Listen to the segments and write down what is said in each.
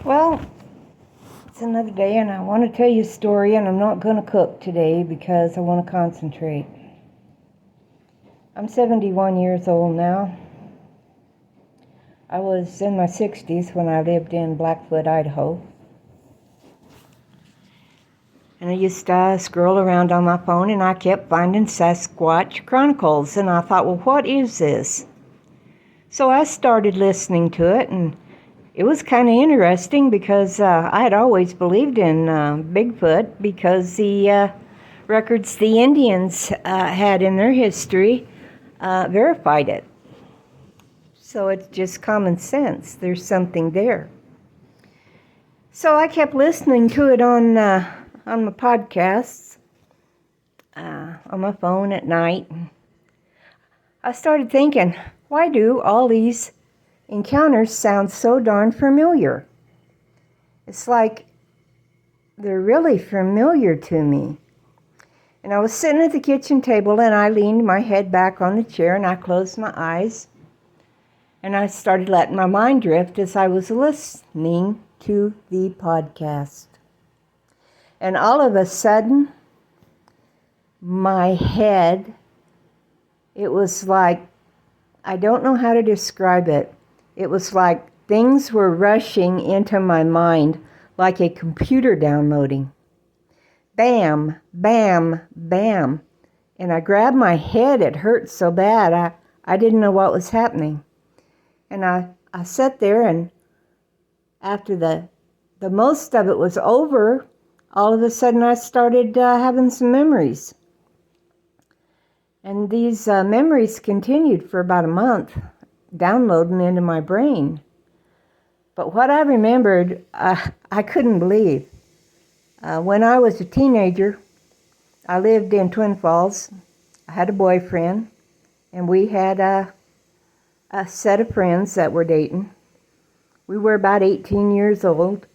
Well, it's another day, and I want to tell you a story, and I'm not going to cook today because I want to concentrate. I'm 71 years old now. I was in my 60s when I lived in Blackfoot, Idaho. And I used to scroll around on my phone, and I kept finding Sasquatch Chronicles, and I thought, well, what is this? So I started listening to it, and it was kind of interesting because I had always believed in Bigfoot because the records the Indians had in their history verified it. So it's just common sense. There's something there. So I kept listening to it on my podcasts, on my phone at night. I started thinking, why do all these encounters sound so darn familiar? It's like they're really familiar to me. And I was sitting at the kitchen table, and I leaned my head back on the chair, and I closed my eyes, and I started letting my mind drift as I was listening to the podcast. And all of a sudden, my head, it was like, I don't know how to describe it. It was like things were rushing into my mind like a computer downloading. Bam, bam, bam. And I grabbed my head. It hurt so bad. I didn't know what was happening. And I sat there, and after the most of it was over, all of a sudden I started having some memories. And these memories continued for about a month, downloading into my brain. But what I remembered, I couldn't believe. When I was a teenager, I lived in Twin Falls. I had a boyfriend, and we had a set of friends that were dating. We were about 18 years old.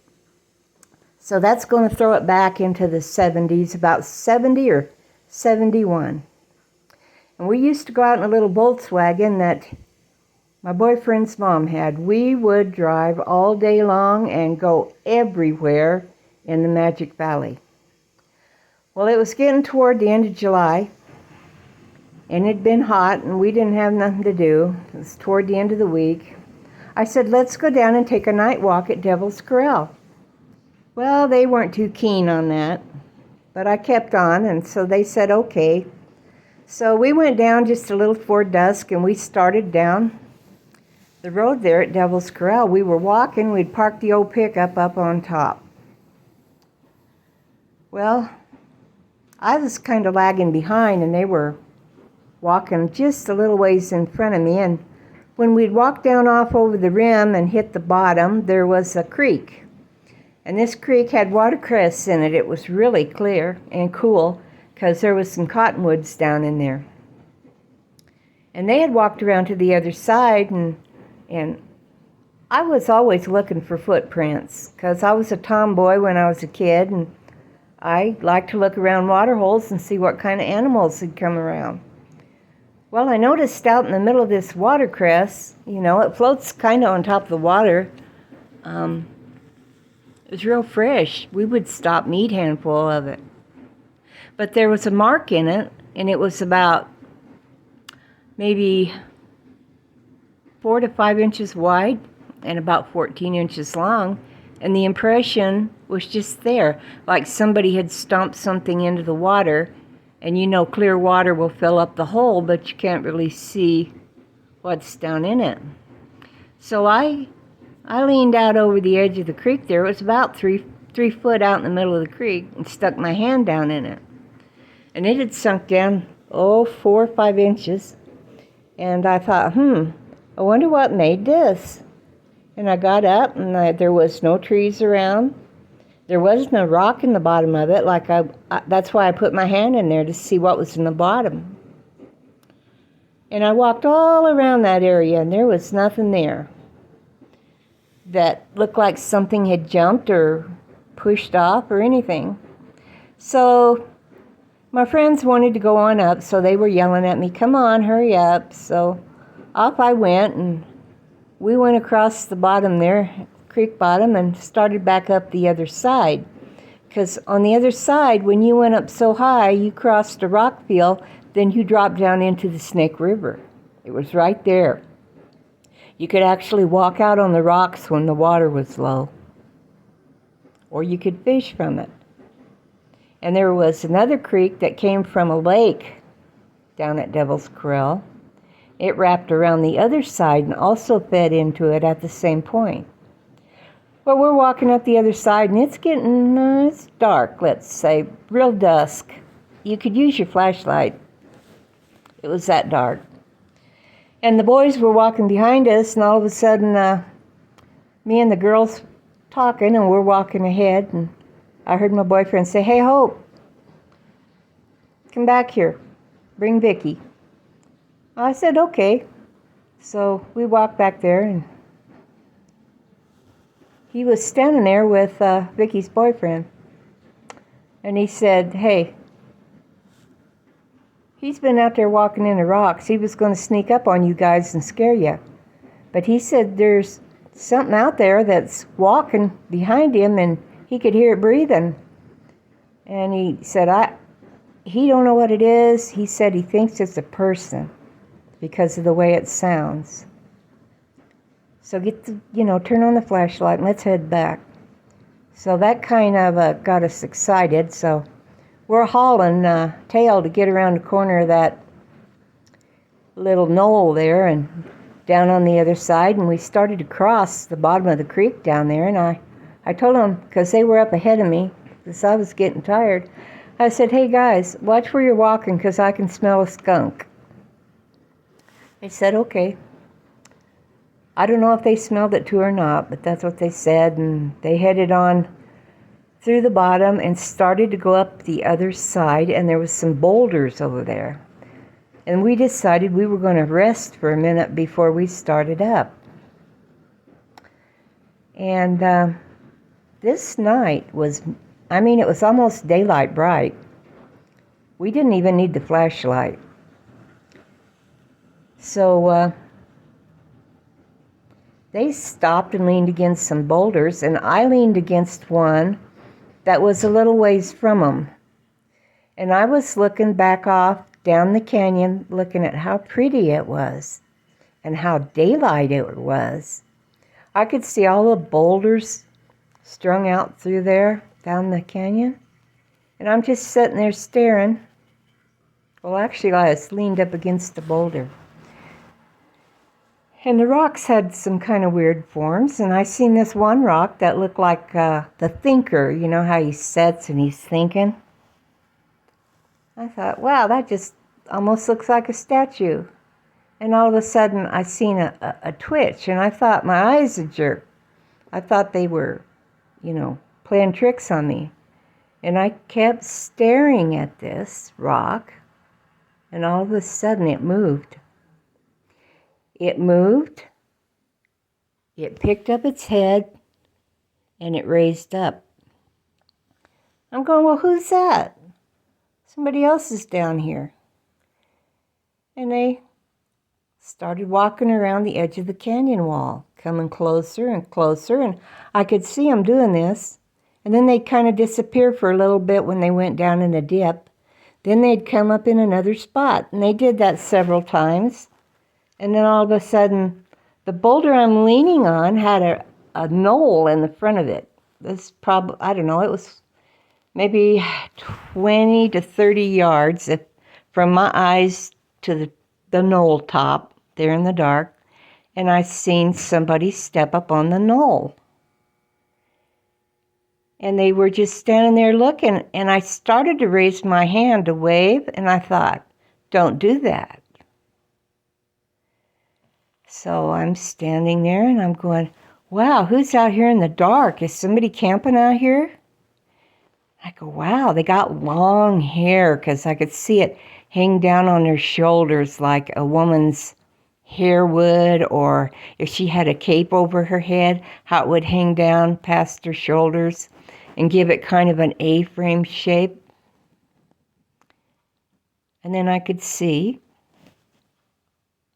So that's going to throw it back into the 70s, about 70 or 71. And we used to go out in a little Volkswagen that my boyfriend's mom had. We would drive all day long and go everywhere in the Magic Valley. Well, it was getting toward the end of July, and it'd been hot, and we didn't have nothing to do. It was toward the end of the week. I said, let's go down and take a night walk at Devil's Corral. Well, they weren't too keen on that, but I kept on, and so they said, okay. So we went down just a little before dusk, and we started down the road there at Devil's Corral. We were walking. We'd parked the old pickup up on top. Well, I was kind of lagging behind, and they were walking just a little ways in front of me. And when we'd walked down off over the rim and hit the bottom, there was a creek. And this creek had watercress in it. It was really clear and cool because there was some cottonwoods down in there. And they had walked around to the other side, and I was always looking for footprints because I was a tomboy when I was a kid, and I liked to look around water holes and see what kind of animals had come around. Well, I noticed out in the middle of this watercress, it floats kind of on top of the water. It was real fresh. We would stop and eat a handful of it. But there was a mark in it, and it was about maybe 4 to 5 inches wide and about 14 inches long. And the impression was just there, like somebody had stomped something into the water. And clear water will fill up the hole, but you can't really see what's down in it. So I leaned out over the edge of the creek there. It was about three foot out in the middle of the creek, and stuck my hand down in it. And it had sunk down, 4 or 5 inches. And I thought, I wonder what made this. And I got up, and there was no trees around. There wasn't a rock in the bottom of it. That's why I put my hand in there to see what was in the bottom. And I walked all around that area, and there was nothing there that looked like something had jumped or pushed off or anything. So my friends wanted to go on up, so they were yelling at me, come on, hurry up. So off I went, and we went across the bottom there, creek bottom and started back up the other side. Because on the other side, when you went up so high, you crossed a rock field, then you dropped down into the Snake River. It was right there. You could actually walk out on the rocks when the water was low, or you could fish from it. And there was another creek that came from a lake down at Devil's Corral. It wrapped around the other side and also fed into it at the same point. Well, we're walking up the other side, and it's getting, it's dark, let's say, real dusk. You could use your flashlight. It was that dark. And the boys were walking behind us, and all of a sudden, me and the girls talking, and we're walking ahead, and I heard my boyfriend say, "Hey, Hope, come back here. Bring Vicky." I said, "Okay." So we walked back there, and he was standing there with Vicky's boyfriend. And he said, "Hey, he's been out there walking in the rocks. He was going to sneak up on you guys and scare you. But he said there's something out there that's walking behind him, and he could hear it breathing." And he said, he don't know what it is. He said he thinks it's a person because of the way it sounds. So turn on the flashlight and let's head back. So that kind of got us excited. So we're hauling tail to get around the corner of that little knoll there and down on the other side. And we started to cross the bottom of the creek down there. And I told them, because they were up ahead of me, because I was getting tired, I said, "Hey guys, watch where you're walking because I can smell a skunk." They said, "Okay." I don't know if they smelled it too or not, but that's what they said. And they headed on through the bottom and started to go up the other side, and there was some boulders over there. And we decided we were going to rest for a minute before we started up. And this night was, it was almost daylight bright. We didn't even need the flashlight. So they stopped and leaned against some boulders, and I leaned against one that was a little ways from them. And I was looking back off down the canyon, looking at how pretty it was and how daylight it was. I could see all the boulders strung out through there down the canyon. And I'm just sitting there staring. Well, actually, I was leaned up against the boulder. And the rocks had some kind of weird forms, and I seen this one rock that looked like the thinker. You know how he sits and he's thinking? I thought, wow, that just almost looks like a statue. And all of a sudden, I seen a twitch, and I thought my eyes had jerked. I thought they were, playing tricks on me. And I kept staring at this rock, and all of a sudden it moved. It moved, it picked up its head, and it raised up. I'm going, well, who's that? Somebody else is down here. And they started walking around the edge of the canyon wall, coming closer and closer, and I could see them doing this. And then they'd kind of disappear for a little bit when they went down in a dip. Then they'd come up in another spot, and they did that several times. And then all of a sudden, the boulder I'm leaning on had a knoll in the front of it. This probably, I don't know, it was maybe 20 to 30 yards from my eyes to the knoll top there in the dark. And I seen somebody step up on the knoll. And they were just standing there looking. And I started to raise my hand to wave, and I thought, don't do that. So I'm standing there and I'm going, wow, who's out here in the dark? Is somebody camping out here? I go, wow, they got long hair, because I could see it hang down on their shoulders like a woman's hair would, or if she had a cape over her head, how it would hang down past her shoulders and give it kind of an A-frame shape. And then I could see,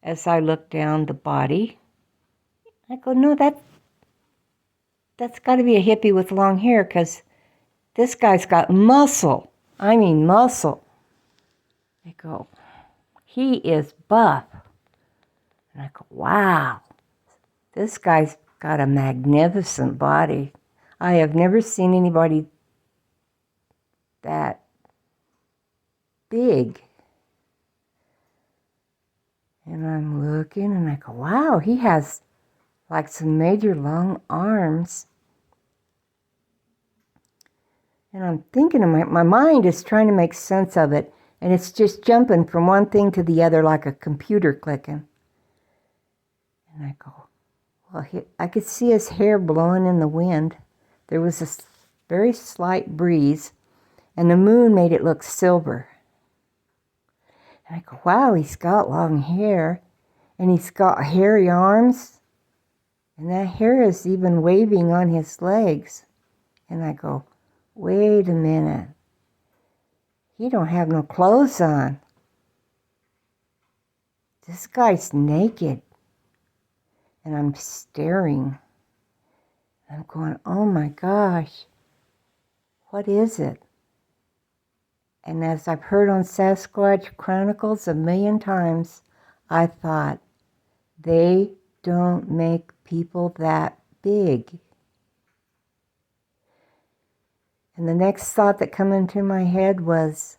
as I looked down the body, I go, no, that's got to be a hippie with long hair, because this guy's got muscle. I mean muscle. I go, he is buff. And I go, wow, this guy's got a magnificent body. I have never seen anybody that big. And I'm looking and I go, wow, he has like some major long arms. And I'm thinking, my mind is trying to make sense of it. And it's just jumping from one thing to the other like a computer clicking. And I go, well, I could see his hair blowing in the wind. There was a very slight breeze, and the moon made it look silver. And I go, wow, he's got long hair, and he's got hairy arms, and that hair is even waving on his legs. And I go, wait a minute. He don't have no clothes on. This guy's naked. And I'm staring. I'm going, oh my gosh, what is it? And as I've heard on Sasquatch Chronicles a million times, I thought, they don't make people that big. And the next thought that came into my head was,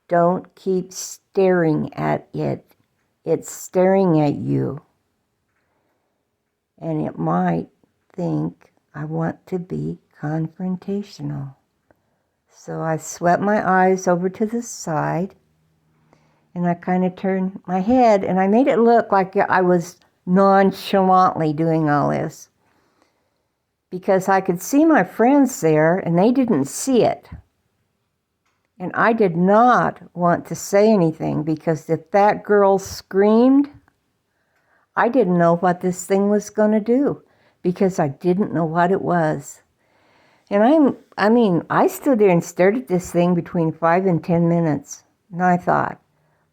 don't keep staring at it. It's staring at you. And it might think I want to be confrontational. So I swept my eyes over to the side, and I kind of turned my head, and I made it look like I was nonchalantly doing all this, because I could see my friends there, and they didn't see it. And I did not want to say anything, because if that girl screamed, I didn't know what this thing was going to do, because I didn't know what it was. And I stood there and stared at this thing between 5 and 10 minutes. And I thought,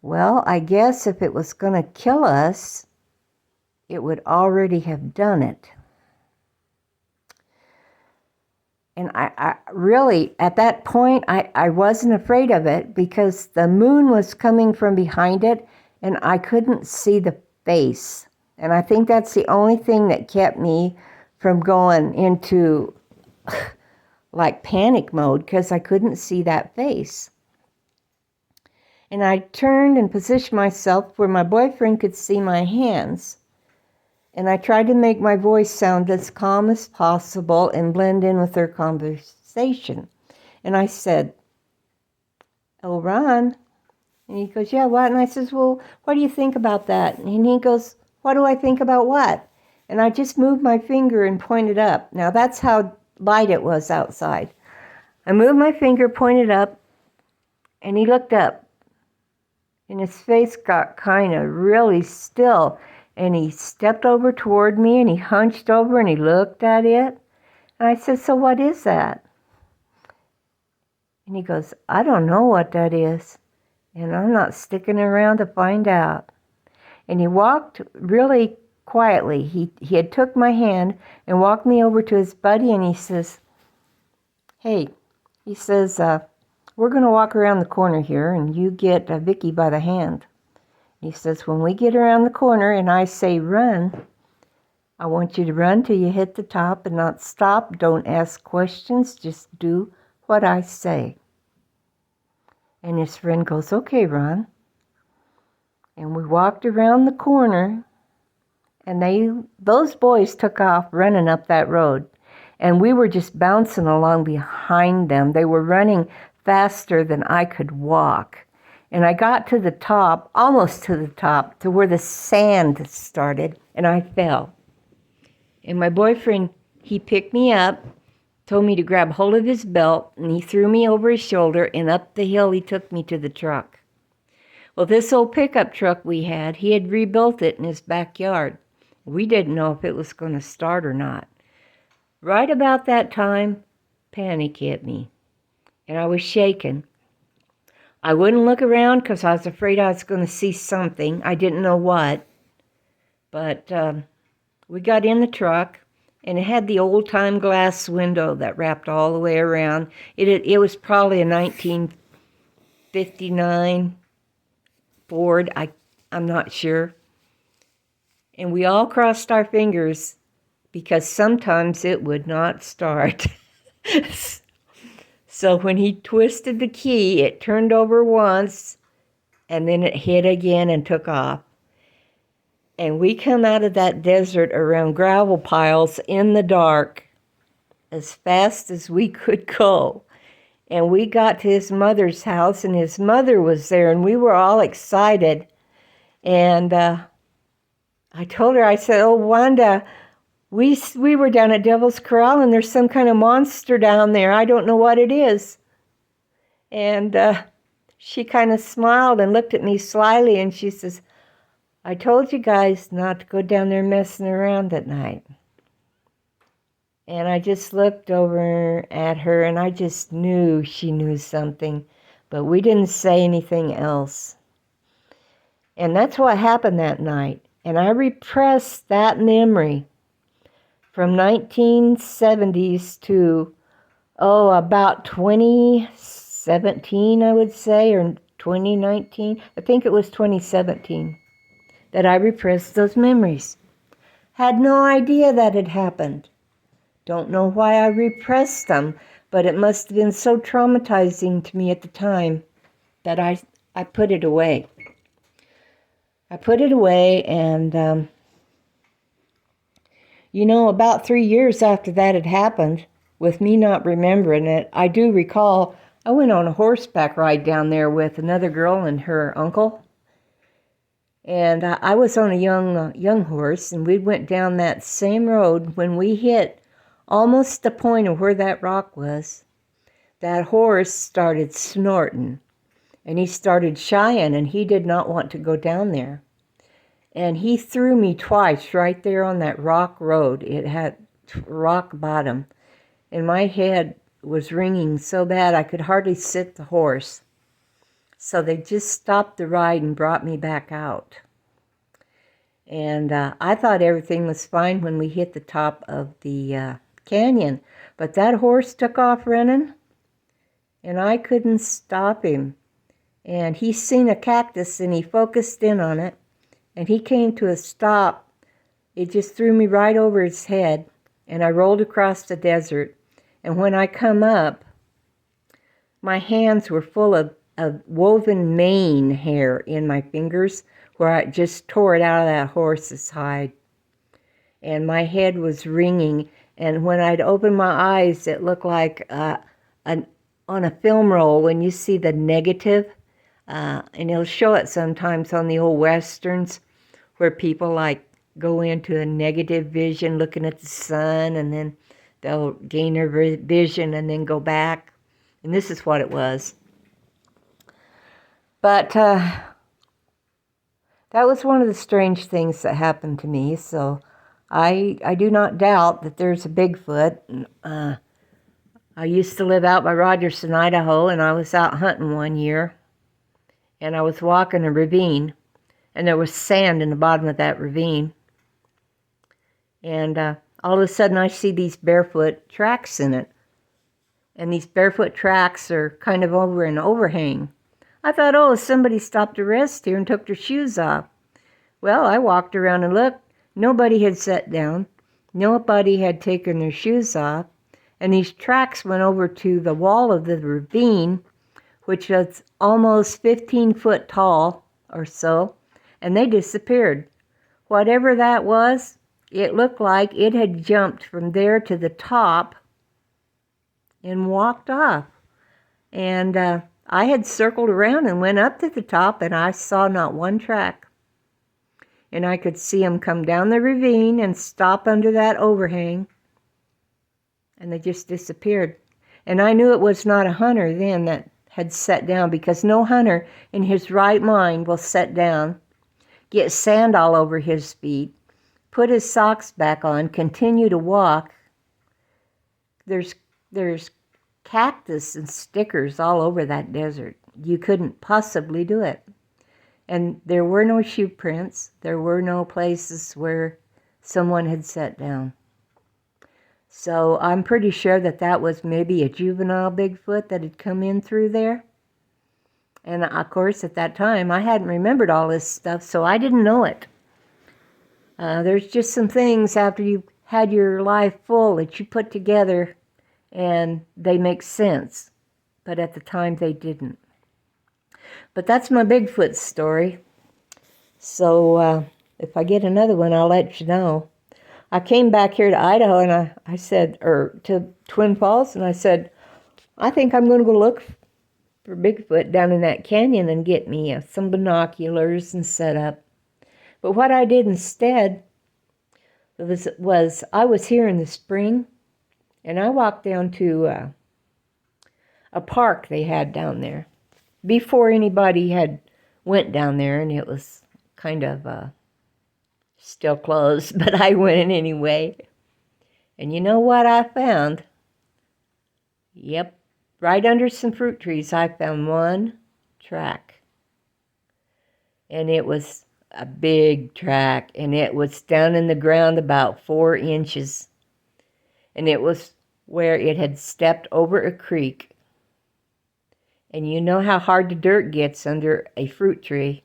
well, I guess if it was going to kill us, it would already have done it. And I really, at that point, I wasn't afraid of it, because the moon was coming from behind it, and I couldn't see the face. And I think that's the only thing that kept me from going into like panic mode, because I couldn't see that face. And I turned and positioned myself where my boyfriend could see my hands. And I tried to make my voice sound as calm as possible and blend in with their conversation. And I said, oh, Ron. And he goes, yeah, what? And I says, well, what do you think about that? And he goes, what do I think about what? And I just moved my finger and pointed up. Now, that's how light it was outside. I moved my finger, pointed up, and he looked up. And his face got kind of really still. And he stepped over toward me, and he hunched over, and he looked at it. And I said, so what is that? And he goes, I don't know what that is, and I'm not sticking around to find out. And he walked really quietly. He had took my hand and walked me over to his buddy, and he says, hey, he says, we're going to walk around the corner here, and you get Vicky by the hand. He says, when we get around the corner and I say run, I want you to run till you hit the top and not stop. Don't ask questions. Just do what I say. And his friend goes, okay, Ron. And we walked around the corner, and those boys took off running up that road. And we were just bouncing along behind them. They were running faster than I could walk. And I got to the top, almost to the top, to where the sand started, and I fell. And my boyfriend, he picked me up, told me to grab hold of his belt, and he threw me over his shoulder, and up the hill he took me to the truck. Well, this old pickup truck we had, he had rebuilt it in his backyard. We didn't know if it was going to start or not. Right about that time, panic hit me, and I was shaking. I wouldn't look around because I was afraid I was going to see something. I didn't know what. But we got in the truck, And it had the old-time glass window that wrapped all the way around. It was probably a 1959 Ford. I'm not sure. And we all crossed our fingers because sometimes it would not start. So when he twisted the key, it turned over once, and then it hit again and took off. And we come out of that desert around gravel piles in the dark as fast as we could go. And we got to his mother's house, and his mother was there, and we were all excited. And I told her, I said, "Oh, Wanda, we were down at Devil's Corral, and there's some kind of monster down there. I don't know what it is." And she kind of smiled and looked at me slyly, and she says, "I told you guys not to go down there messing around at night." And I just looked over at her, and I just knew she knew something, but we didn't say anything else. And that's what happened that night. And I repressed that memory from 1970s to, about 2017, I would say, or 2019. I think it was 2017 that I repressed those memories. Had no idea that had happened. Don't know why I repressed them, but it must have been so traumatizing to me at the time that I put it away. I put it away, and about 3 years after that had happened, with me not remembering it, I do recall I went on a horseback ride down there with another girl and her uncle. And I was on a young horse, and we went down that same road. When we hit almost the point of where that rock was, that horse started snorting, and he started shying, and he did not want to go down there. And he threw me twice right there on that rock road. It had rock bottom, and my head was ringing so bad I could hardly sit the horse. So they just stopped the ride and brought me back out. And I thought everything was fine when we hit the top of the canyon. But that horse took off running, and I couldn't stop him. And he seen a cactus, and he focused in on it, and he came to a stop. It just threw me right over his head, and I rolled across the desert. And when I come up, my hands were full of woven mane hair in my fingers, where I just tore it out of that horse's hide. And my head was ringing, and when I'd open my eyes, it looked like on a film roll when you see the negative, and it'll show it sometimes on the old westerns, where people like go into a negative vision looking at the sun, and then they'll gain their vision and then go back. And this is what it was. But that was one of the strange things that happened to me. So I do not doubt that there's a Bigfoot. I used to live out by Rogerson, Idaho, and I was out hunting one year. And I was walking a ravine, and there was sand in the bottom of that ravine. And all of a sudden I see these barefoot tracks in it. And these barefoot tracks are kind of over an overhang. I thought, somebody stopped to rest here and took their shoes off. Well, I walked around and looked. Nobody had sat down. Nobody had taken their shoes off. And these tracks went over to the wall of the ravine, which was almost 15 foot tall or so, and they disappeared. Whatever that was, it looked like it had jumped from there to the top and walked off. And I had circled around and went up to the top, and I saw not one track. And I could see them come down the ravine and stop under that overhang, and they just disappeared. And I knew it was not a hunter then that had sat down, because no hunter in his right mind will sit down, get sand all over his feet, put his socks back on, continue to walk. There's cactus and stickers all over that desert. You couldn't possibly do it. And there were no shoe prints. There were no places where someone had sat down. So I'm pretty sure that that was maybe a juvenile Bigfoot that had come in through there. And of course, at that time, I hadn't remembered all this stuff, so I didn't know it. There's just some things after you've had your life full that you put together and they make sense. But at the time, they didn't. But that's my Bigfoot story. So if I get another one, I'll let you know. I came back here to Idaho and I said, or to Twin Falls, and I said, I think I'm going to go look for Bigfoot down in that canyon and get me some binoculars and set up. But what I did instead was I was here in the spring, and I walked down to a park they had down there before anybody had went down there, and it was kind of still closed, but I went in anyway. And you know what I found? Yep, right under some fruit trees, I found one track. And it was a big track, and it was down in the ground about 4 inches. And it was where it had stepped over a creek. And you know how hard the dirt gets under a fruit tree.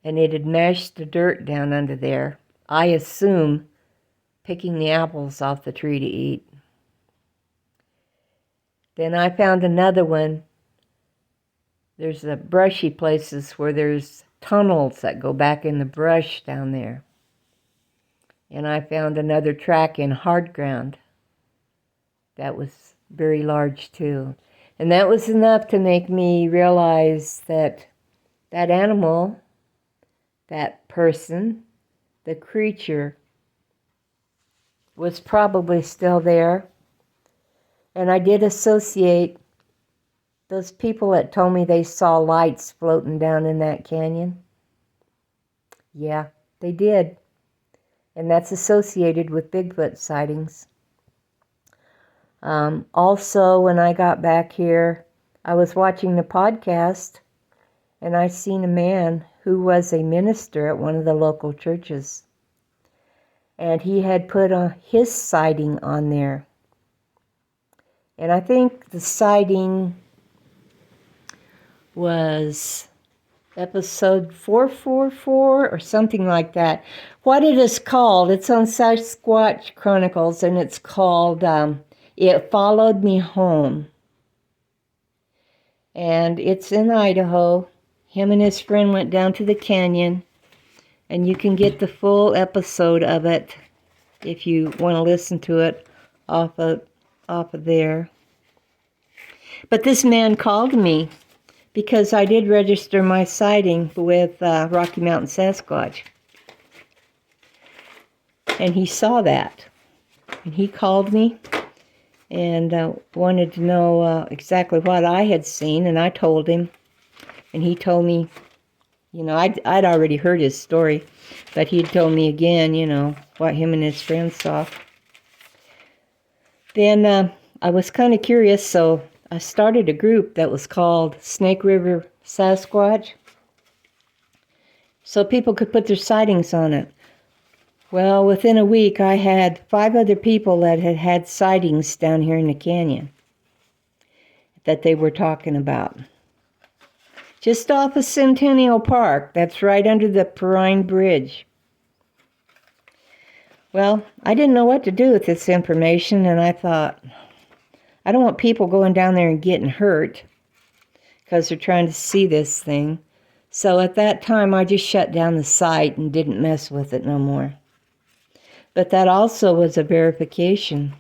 And it had mashed the dirt down under there. I assume picking the apples off the tree to eat. Then I found another one. There's the brushy places where there's tunnels that go back in the brush down there. And I found another track in hard ground. That was very large too. And that was enough to make me realize that that animal, that person, the creature, was probably still there. And I did associate those people that told me they saw lights floating down in that canyon. Yeah, they did. And that's associated with Bigfoot sightings. Also, when I got back here, I was watching the podcast, and I seen a man who was a minister at one of the local churches. And he had put his sighting on there. And I think the sighting was episode 444 or something like that. What it is called, it's on Sasquatch Chronicles, and it's called It Followed Me Home. And it's in Idaho. Him and his friend went down to the canyon, and you can get the full episode of it if you want to listen to it off of there. But this man called me because I did register my sighting with Rocky Mountain Sasquatch. And he saw that. And he called me and wanted to know exactly what I had seen, and I told him. And he told me, you know, I'd already heard his story, but he told me again, you know, what him and his friends saw. Then I was kind of curious, so I started a group that was called Snake River Sasquatch, so people could put their sightings on it. Well, within a week, I had 5 other people that had had sightings down here in the canyon that they were talking about. Just off of Centennial Park, that's right under the PART1 Bridge. Well, I didn't know what to do with this information, and I thought, I don't want people going down there and getting hurt because they're trying to see this thing. So at that time, I just shut down the site and didn't mess with it no more. But that also was a verification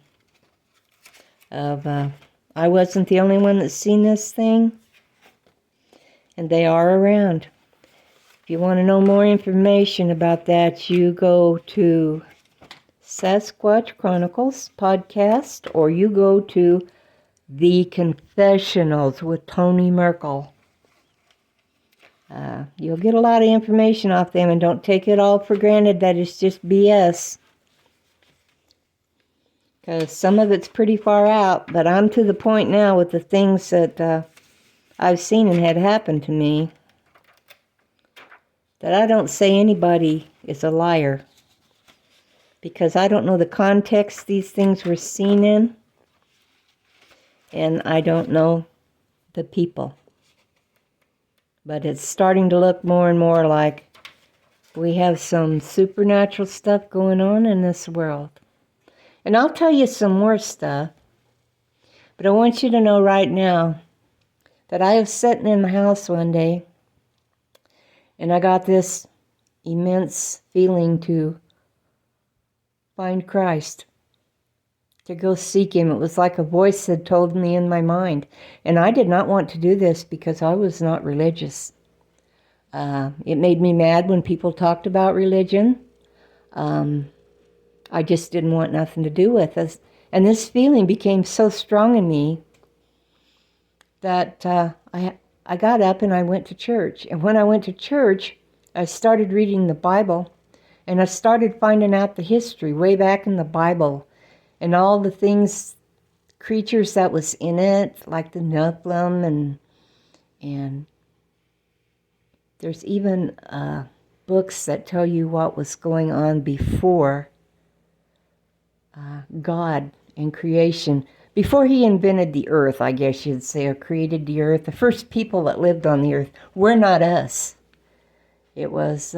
of I wasn't the only one that's seen this thing, and they are around. If you want to know more information about that, you go to Sasquatch Chronicles podcast, or you go to The Confessionals with Tony Merkel. You'll get a lot of information off them, and don't take it all for granted that it's just BS. Because some of it's pretty far out, but I'm to the point now with the things that I've seen and had happened to me that I don't say anybody is a liar. because I don't know the context these things were seen in, and I don't know the people. But it's starting to look more and more like we have some supernatural stuff going on in this world. And I'll tell you some more stuff, but I want you to know right now that I was sitting in my house one day, and I got this immense feeling to find Christ, to go seek Him. It was like a voice had told me in my mind. And I did not want to do this because I was not religious. It made me mad when people talked about religion. I just didn't want nothing to do with it. And this feeling became so strong in me that I got up and I went to church. And when I went to church, I started reading the Bible, and I started finding out the history way back in the Bible and all the things, creatures that was in it, like the Nephilim, and there's even books that tell you what was going on before God and creation. Before He invented the earth, I guess you'd say, or created the earth, the first people that lived on the earth were not us. It was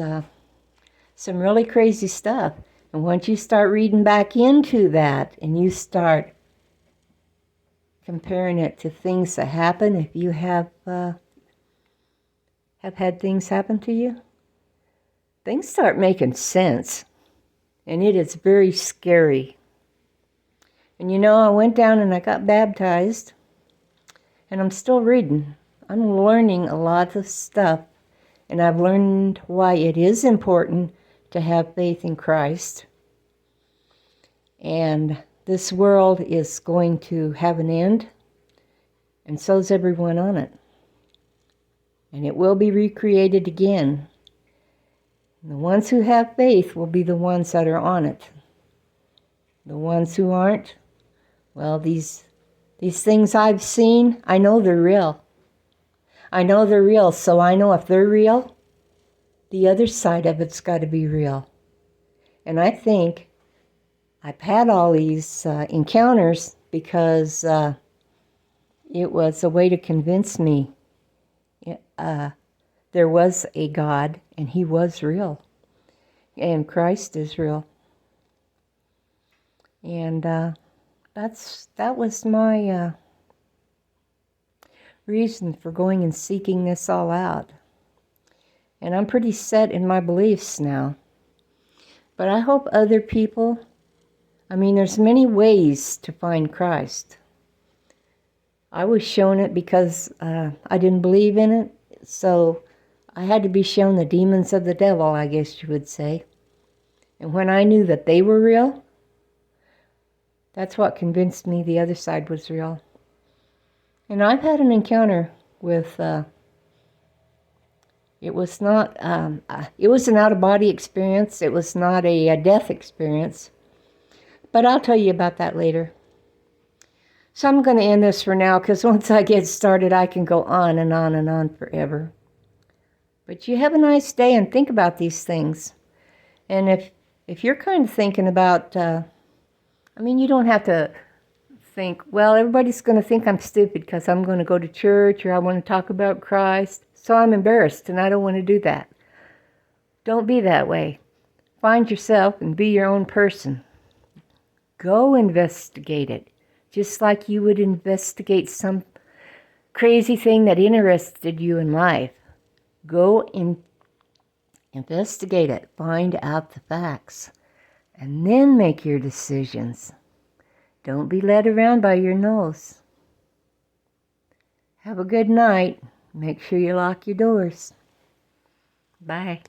some really crazy stuff. And once you start reading back into that and you start comparing it to things that happen, if you have had things happen to you, things start making sense. And it is very scary. And you know, I went down and I got baptized, and I'm still reading. I'm learning a lot of stuff, and I've learned why it is important to have faith in Christ. And this world is going to have an end, and so's everyone on it. And it will be recreated again. And the ones who have faith will be the ones that are on it. The ones who aren't, well, these things I've seen, I know they're real. I know they're real, so I know if they're real, the other side of it's got to be real. And I think I've had all these encounters because it was a way to convince me there was a God, and He was real, and Christ is real. And that was my reason for going and seeking this all out. And I'm pretty set in my beliefs now. But I hope other people, there's many ways to find Christ. I was shown it because I didn't believe in it, so I had to be shown the demons of the devil, I guess you would say. And when I knew that they were real, that's what convinced me the other side was real. And I've had an encounter with, it was an out-of-body experience. It was not a death experience. But I'll tell you about that later. So I'm going to end this for now, because once I get started, I can go on and on and on forever. But you have a nice day and think about these things. And if you're kind of thinking about, you don't have to think, well, everybody's going to think I'm stupid because I'm going to go to church or I want to talk about Christ, so I'm embarrassed and I don't want to do that. Don't be that way. Find yourself and be your own person. Go investigate it, just like you would investigate some crazy thing that interested you in life. Go investigate it, find out the facts, and then make your decisions. Don't be led around by your nose. Have a good night. Make sure you lock your doors. Bye.